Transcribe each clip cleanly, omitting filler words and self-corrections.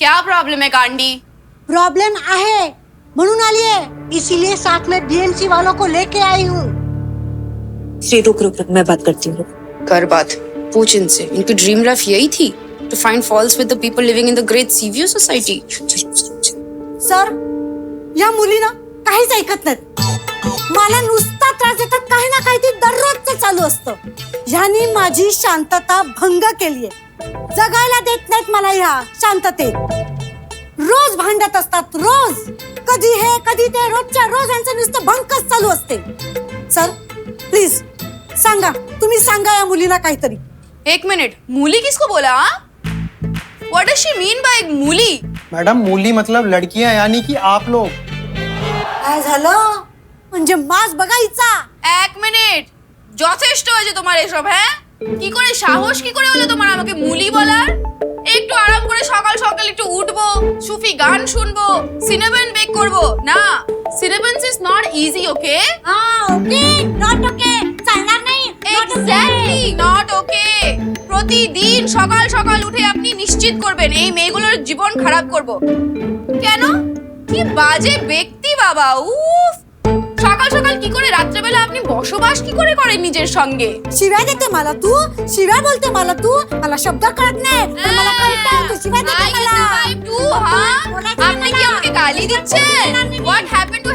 क्या प्रॉब्लम है कांडी? प्रॉब्लम आहे म्हणून आई है, इसीलिए साथ में बीएमसी वालों को लेके आई हूँ। श्री रुक रुक रुक, मैं बात करती हूँ। कर बात, पूछ इनसे। इनकी ड्रीम लाइफ यही थी, to find falls with the people living in the great sea view society. Sir, या मुली ना काहीच ऐकत नाहीत। मला नुसता त्रास देतात, काही ना काही ते दररोजचं चालू असतं। ह्यानी माझी शांतता भंग केलीये, जगायला देत नाहीत मला ह्या शांततेत। रोज भांडत असतात, रोज कधी हे कधी ते, रोजच्या रोज यांचं नुसतं भंकच चालू असते। सर प्लीज सांगा, तुम्ही सांगा या मुलीला काहीतरी। एक मिनट, मूली किसको बोला? What does she mean by मूली? मैडम मूली मतलब लड़कियां, यानी कि आप लोग। काय झालं म्हणजे मास बघायचा। এক মিনিট, যথেষ্ট হয়েছে তোমার এসব। হ্যাঁ, কি করে সাহস কি করে হলো তোমার আমাকে মুলি বলার? একটু আরাম করে সকাল সকাল একটু উঠবো, সুফি গান শুনবো, সিনেবেন বেক করবো না। সিনেবেন্স is not easy, okay? Okay not okay, চালনা নেই। Exactly, not okay. প্রতিদিন সকাল সকাল উঠে আপনি নিশ্চিত করবেন এই মেয়েগুলোর জীবন খারাপ করব। কেন? কি বাজে ব্যক্তি বাবা, উফ। সকাল সকাল কি করে রাত্রেবেলা আপনি বসবাস কি করে করেন নিজের সঙ্গে? शिव्या देते मला तू, शिव्या बोलते मला तू, मला शब्द कळत नाही, पण मला कळतं तू शिव्या देते मला। আপনি কি আমাকে গালি দিচ্ছেন? What happened to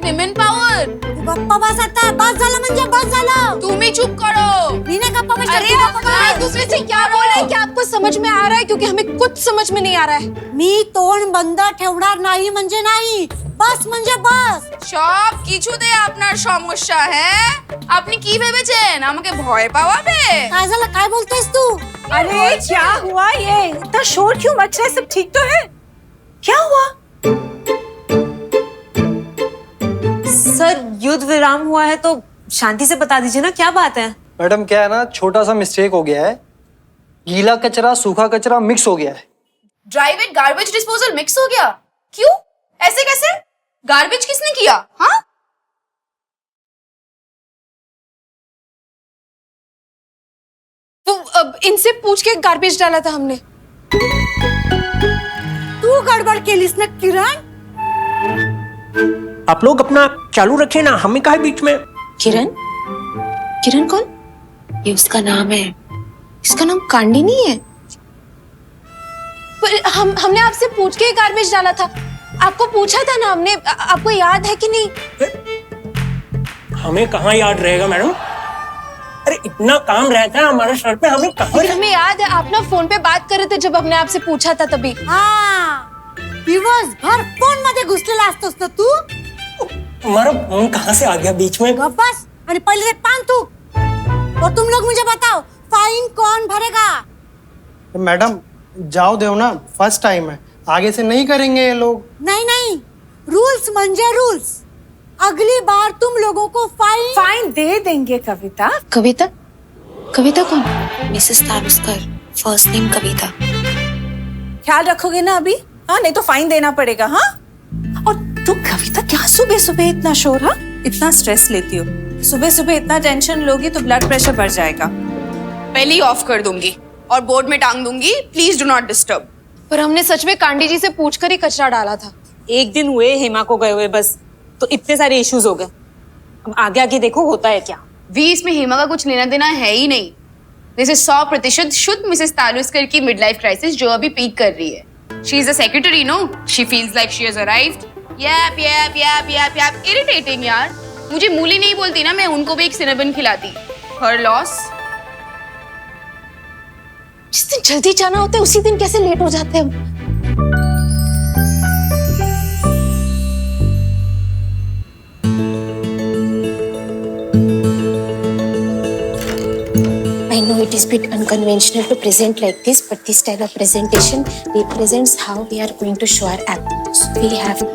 #women_power? गप्पा बस आता, बस झालं म्हणजे बस झालं। তুমি চুপ করো। मी नाही गप्पा बस, अरे आप दूसरे से क्या बोल रहे हैं कि आपको समझ में आ रहा है, क्योंकि हमें कुछ समझ में नहीं आ रहा है। मी तोंड बंद ठेवणार नाही म्हणजे नाही, बस म्हणजे बस। সব কিছুতে আপনার সমস্যা। হ্যাঁ, আপনি কি ভেবেছেন আমাকে ভয় পাওয়াবে? काय झालं, काय बोलतेस तू? अरे क्या हुआ, ये इतना शोर क्यों मच रहा है? सब ठीक तो है? क्या हुआ? सर युद्ध विराम हुआ है तो शांति से बता दीजिए ना, क्या बात है? मैडम क्या है ना, छोटा सा मिस्टेक हो गया है, गीला कचरा सूखा कचरा मिक्स हो गया है। Dry wet garbage disposal mix हो गया? क्यों? ऐसे कैसे? गार्बेज किसने किया? हाँ, वो इनसे पूछ के गार्बेज डाला था हमने। तू गडबड केलीस ना किरण। आप लोग अपना चालू रखें ना, हमें काहे बीच में। किरण? किरण कौन? ये उसका नाम है। इसका नाम कांडी नहीं है? पर हमने आपसे पूछ के गार्बेज डाला था। आपको पूछा था ना हमने, आपको याद है कि नहीं? हमें कहाँ याद रहेगा मैडम? अरे इतना काम रहता है हमारे सर पे, हमें कहाँ। और हमें याद है आप ना फोन पे बात कर रहे थे जब हमने आपसे पूछा था तभी। हाँ, दिवसभर फोन मध्ये घुसलेला असतोस ना तू। हमारा फोन कहाँ से आ गया बीच में? गप बस आणि पहिले ते पान तू। और तुम लोग मुझे बताओ, फाइन कौन भरेगा? मैडम जाओ देव ना, फर्स्ट टाइम है, आगे से नहीं करेंगे ये लोग। नहीं नहीं, रूल्स म्हणजे रूल्स। अगली बार तुम लोगों को फाइन दे देंगे कविता। कविता? कविता कौन? मिसेस तारुस्कर, फर्स्ट नेम कविता। ख्याल रखोगे ना अभी? हाँ, नहीं तो फाइन देना पड़ेगा। हाँ, और तुम कविता क्या सुबह सुबह इतना शोर? हाँ, इतना स्ट्रेस लेती हो? सुबह सुबह इतना टेंशन लोगी तो ब्लड प्रेशर बढ़ जाएगा। पहले ही ऑफ कर दूंगी और बोर्ड में टांग दूंगी, प्लीज डू नॉट डिस्टर्ब। पर हमने सच में कांडी जी से पूछकर ही कचरा डाला था। एक दिन हुए हेमा को गए हुए बस, तो इतने सारे इश्यूज हो गए। अब आगे आगे देखो होता है क्या। भी इसमें हेमा का कुछ लेना देना है ही नहीं। दिस इज 100% शुद्ध मिसेस तालुस्कर की मिड लाइफ क्राइसिस जो अभी पीक कर रही है। She is the secretary, no? She feels like she has arrived. Yup yup yup yup yup, irritating यार। मुझे मूली नहीं बोलती ना, मैं उनको भी एक सिनेबन खिलाती। हर लॉस। जिस दिन जल्दी जाना होता है उसी दिन कैसे लेट हो जाते हैं हम। I know it is a bit unconventional to present like this, but this style of presentation represents how we are going to show our act. So we have.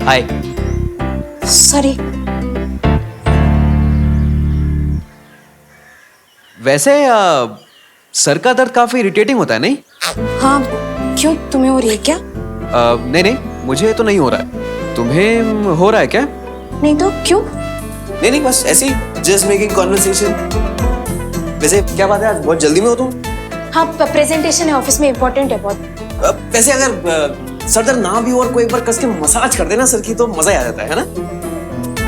Hi. Sorry. वैसे sir का दर्द काफी irritating होता है नहीं? हाँ, क्यों तुम्हें हो रही है क्या? नहीं नहीं, मुझे तो नहीं हो रहा है। तुम्हें हो रहा है क्या? नहीं तो क्यों? नहीं नहीं, बस ऐसे ही जस्ट मेकिंग कॉन्वर्सेशन। वैसे क्या बात है, आज बहुत जल्दी में हो तुम? हाँ, प्रेजेंटेशन है ऑफिस में, इम्पोर्टेंट है बहुत। वैसे अगर सर दर्द ना भी और कोई एक बार कस के मसाज कर देना सर की तो मजा ही आ जाता है ना?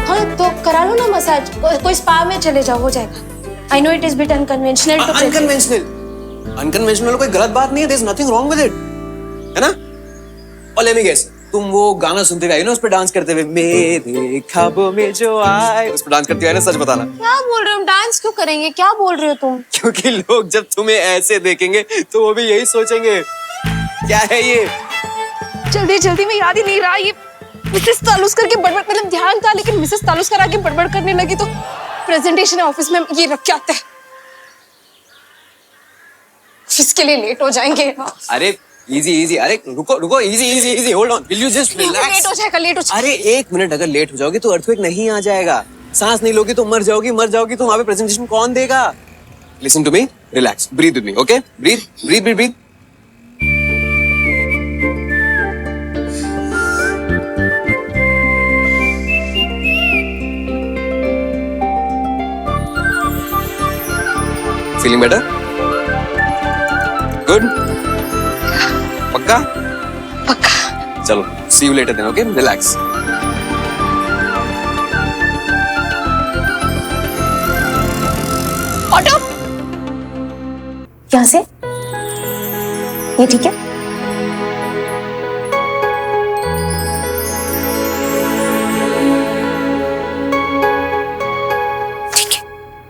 हाँ तो करा लो ना मसाज, कोई स्पा में चले जाओ, हो जाएगा। I know it is bit unconventional to unconventional कोई गलत बात नहीं है, there is nothing wrong with it, है ना? और लेट मी गेस, तुम वो गाना सुनते हुए आई ना उस पे डांस करते हुए, मेरे ख्वाबों में जो आए, उस पे डांस करते हुए ना, सच बताना। क्या बोल रहे हो? डांस क्यों करेंगे? क्या बोल रहे हो तुम? क्योंकि लोग जब तुम्हें ऐसे देखेंगे तो वो भी यही सोचेंगे, क्या है ये? जल्दी जल्दी में याद ही नहीं रहा, ये मिसेस तालुस्कर के बड़बड़, मतलब ध्यान था लेकिन मिसेस तालुस्कर आके बड़बड़ करने लगी तो प्रेजेंटेशन है ऑफिस में, ये रख के आते हैं, इसके लिए लेट हो जाएंगे। अरे इजी, अरे रुको, easy, hold on, will you just relax? Late हो जाएगा। अरे 1 मिनट, अगर लेट हो जाओगी तो अर्थक्वेक नहीं आ जाएगा, सांस नहीं लोगी तो मर जाओगी तो वहां पे प्रेजेंटेशन कौन देगा? Listen to me, relax, breathe with me, okay? Breathe. Feeling better? Good? पक्का? चलो, see you later then, okay? Relax. Auto, यहाँ से ये ठीक है? ठीक है।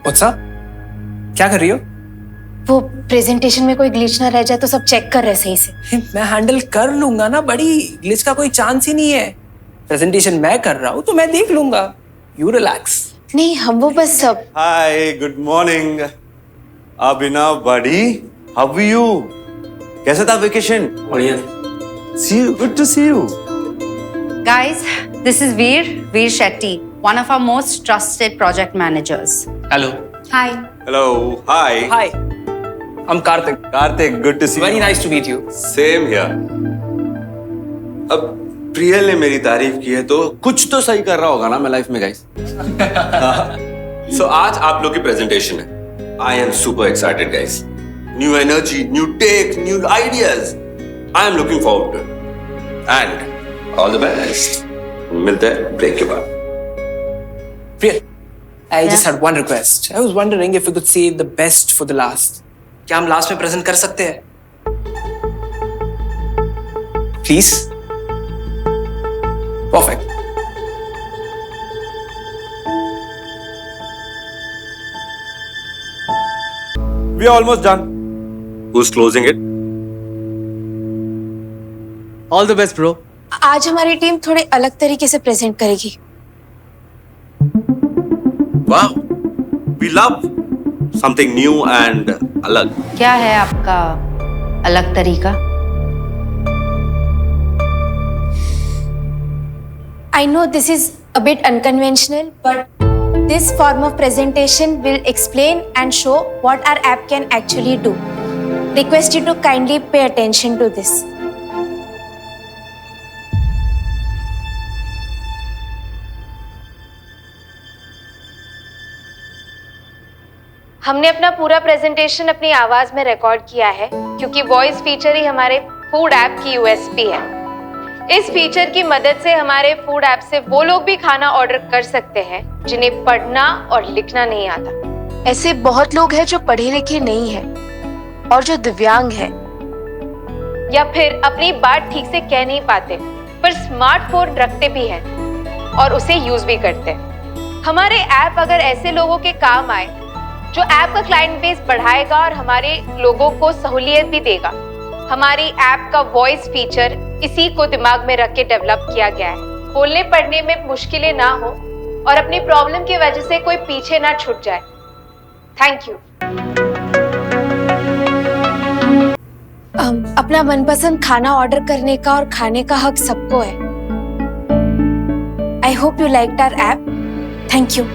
What's up? क्या कर रही हो? वो प्रेजेंटेशन में कोई ग्लिच ना रह जाए तो सब चेक कर रहे सही से। मैं हैंडल कर लूंगा ना बड़ी, ग्लिच का कोई चांस ही नहीं है। प्रेजेंटेशन मैं कर रहा हूँ तो मैं देख लूंगा, यू रिलैक्स। नहीं, हम वो बस सब। Hi, good morning Abhinav buddy, how are you? कैसा था वेकेशन? बढ़िया। See you, good to see you. Guys, this is Veer Shetty, one of our most trusted project managers. Hello. Hi. Hello, hi. Hi, I'm Kartik. Kartik, good to see you. Very nice to meet you. Same here. अब प्रियल ने मेरी तारीफ की है तो कुछ तो सही कर रहा होगा ना मैं लाइफ में, गाइस। सो आज आप लोग की प्रेजेंटेशन है। I am super excited guys, new energy, new tech, new ideas, I am looking forward to and all the best. मिलते हैं ब्रेक के बाद। Priya, I just had one request. I was wondering if we could save the best for the last. क्या हम last में present कर सकते हैं? Please? Perfect. We are almost done. Who's closing it? All the best bro. आज हमारी team थोड़े अलग तरीके से प्रेजेंट करेगी। Wow, we love something new and अलग। क्या है आपका अलग तरीका? I know this is a bit unconventional, but this form of presentation will explain and show what our app can actually do. Request you to kindly pay attention to this. हमने अपना पूरा presentation अपनी आवाज में record किया है क्योंकि voice feature ही हमारे फूड ऐप की यूएसपी है। इस फीचर की मदद से हमारे फूड ऐप से वो लोग भी खाना ऑर्डर कर सकते हैं जिन्हें पढ़ना और लिखना नहीं आता। ऐसे बहुत लोग हैं जो पढ़े लिखे नहीं हैं और जो दिव्यांग हैं या फिर अपनी बात ठीक से कह नहीं पाते पर स्मार्टफोन रखते भी हैं और उसे यूज भी करते हैं। हमारे ऐप अगर ऐसे लोगों के काम आए जो ऐप का क्लाइंट बेस बढ़ाएगा और हमारे लोगों को सहूलियत भी देगा। हमारी ऐप का वॉइस फीचर इसी को दिमाग में रख के डेवलप किया गया है। बोलने पढ़ने में मुश्किलें ना हो और अपनी प्रॉब्लम की वजह से कोई पीछे ना छूट जाए। Thank you. अपना मनपसंद खाना ऑर्डर करने का और खाने का हक सबको है। I hope you liked our app. Thank you.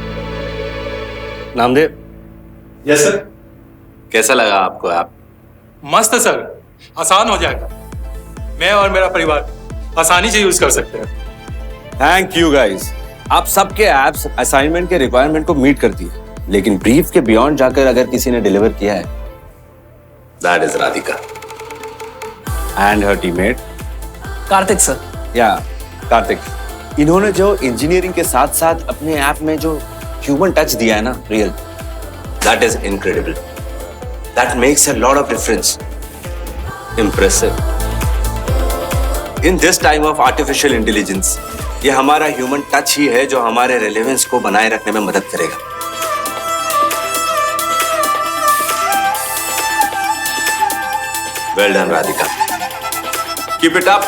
Namdev. Yes sir. कैसा लगा आपको ऐप? मस्त है सर, आसान हो जाएगा। मैं और मेरा परिवार आसानी से यूज कर सकते हैं। Thank you guys. आप सबके एप्स असाइनमेंट के रिक्वायरमेंट को मीट करती है, लेकिन ब्रीफ के बियॉन्ड जाकर अगर किसी ने डिलीवर किया है, that is Radhika and her teammate Kartik sir. या कार्तिक। इन्होंने जो इंजीनियरिंग के साथ साथ अपने ऐप में जो ह्यूमन टच दिया है ना, real, that is incredible. That makes a lot of difference. Impressive. In this time of artificial intelligence, ये हमारा ह्यूमन टच ही है जो हमारे रेलेवेंस को बनाए रखने में मदद करेगा। Well done Radhika, keep it up.